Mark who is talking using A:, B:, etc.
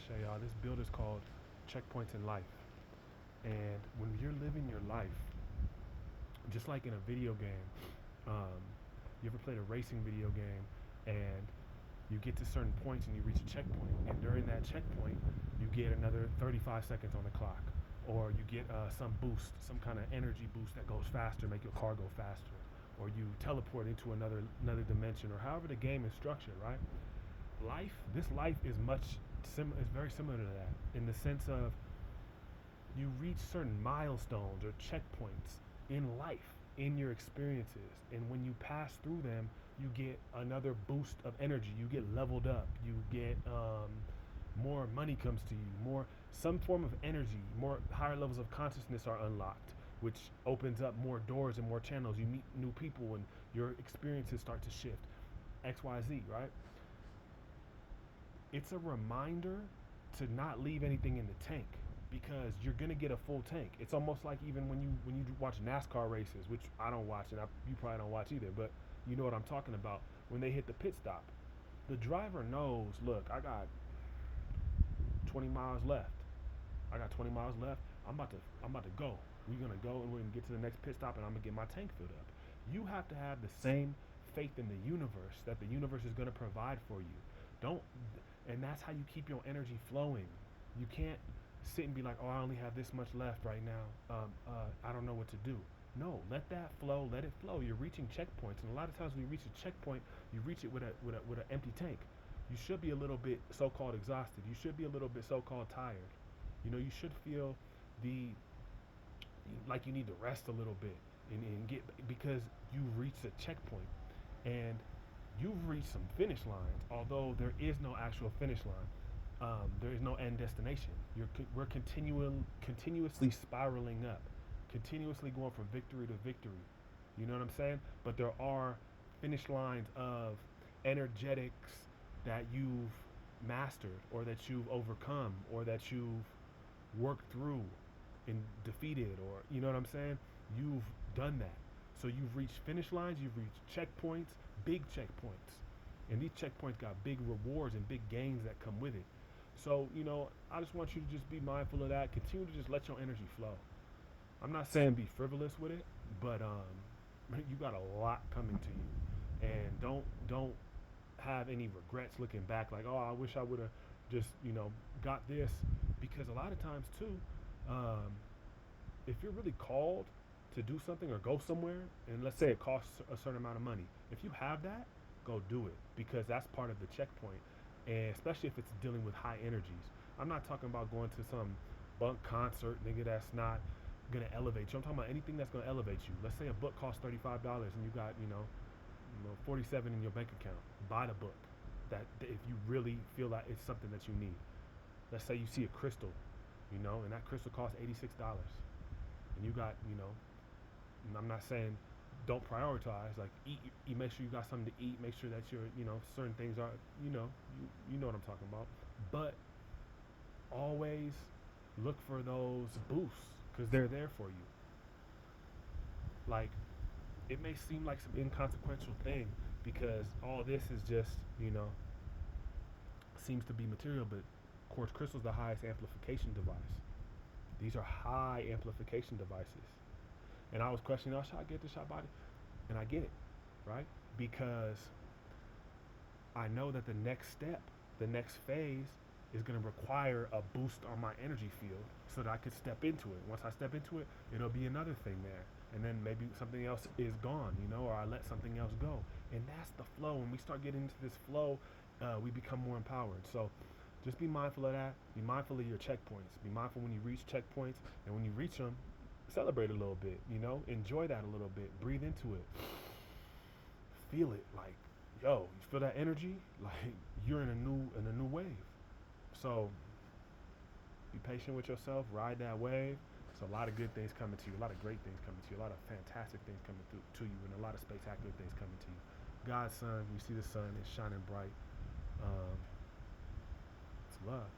A: show y'all. This build is called Checkpoints in Life. And when you're living your life, just like in a video game, um, you ever played a racing video game and you get to certain points and you reach a checkpoint, and during that checkpoint, you get another 35 seconds on the clock, or you get some boost, some kind of energy boost that goes faster, make your car go faster, or you teleport into another dimension, or however the game is structured, right? This life is is very similar to that in the sense of you reach certain milestones or checkpoints in life, in your experiences, and when you pass through them, you get another boost of energy. You get leveled up. You get more money comes to you. More some form of energy. More higher levels of consciousness are unlocked, which opens up more doors and more channels. You meet new people, and your experiences start to shift. X, Y, Z. Right? It's a reminder to not leave anything in the tank because you're gonna get a full tank. It's almost like even when you watch NASCAR races, which I don't watch and you probably don't watch either, but you know what I'm talking about. When they hit the pit stop, the driver knows. Look, I got 20 miles left. I got 20 miles left. I'm about to go. We're gonna go and we're gonna get to the next pit stop and I'm gonna get my tank filled up. You have to have the same faith in the universe that the universe is gonna provide for you. Don't, and that's how you keep your energy flowing. You can't sit and be like, oh, I only have this much left right now. I don't know what to do. No, let that flow. Let it flow. You're reaching checkpoints, and a lot of times when you reach a checkpoint, you reach it with an empty tank. You should be a little bit so-called exhausted. You should be a little bit so-called tired. You should feel the like you need to rest a little bit and get because you've reached a checkpoint and you've reached some finish lines. Although there is no actual finish line, there is no end destination. We're continuously spiraling up, continuously going from victory to victory. You know what I'm saying? But there are finish lines of energetics that you've mastered or that you've overcome or that you've worked through and defeated, or you know what I'm saying? You've done that. So you've reached finish lines, you've reached checkpoints, big checkpoints. And these checkpoints got big rewards and big gains that come with it. So, I just want you to just be mindful of that. Continue to just let your energy flow. I'm not saying be frivolous with it, but you got a lot coming to you. And don't have any regrets looking back like, oh, I wish I would have just, got this. Because a lot of times too, um, if you're really called to do something or go somewhere, and let's say it costs a certain amount of money, if you have that, go do it because that's part of the checkpoint. And especially if it's dealing with high energies. I'm not talking about going to some bunk concert, nigga, that's not gonna elevate you. I'm talking about anything that's gonna elevate you. Let's say a book costs $35 and you got, 47 in your bank account. Buy the book. That if you really feel like it's something that you need. Let's say you see a crystal, and that crystal costs $86, and you got, and I'm not saying don't prioritize, like eat, make sure you got something to eat, make sure that you're, certain things are, you know what I'm talking about. But always look for those boosts because they're there for you. Like it may seem like some inconsequential thing because all this is just, seems to be material, but quartz crystal is the highest amplification device. These are high amplification devices. And I was questioning, oh, should I get this? Should I buy it? And I get it, right? Because I know that the next step, the next phase, is going to require a boost on my energy field so that I could step into it. Once I step into it, it'll be another thing there. And then maybe something else is gone, or I let something else go. And that's the flow. When we start getting into this flow, we become more empowered. So just be mindful of that. Be mindful of your checkpoints. Be mindful when you reach checkpoints. And when you reach them, celebrate a little bit, enjoy that a little bit. Breathe into it. Feel it like, yo, you feel that energy? Like you're in a new wave. So be patient with yourself, ride that wave. There's a lot of good things coming to you, a lot of great things coming to you, a lot of fantastic things coming through to you, and a lot of spectacular things coming to you. God's sun, you see the sun, it's shining bright. Um, it's love.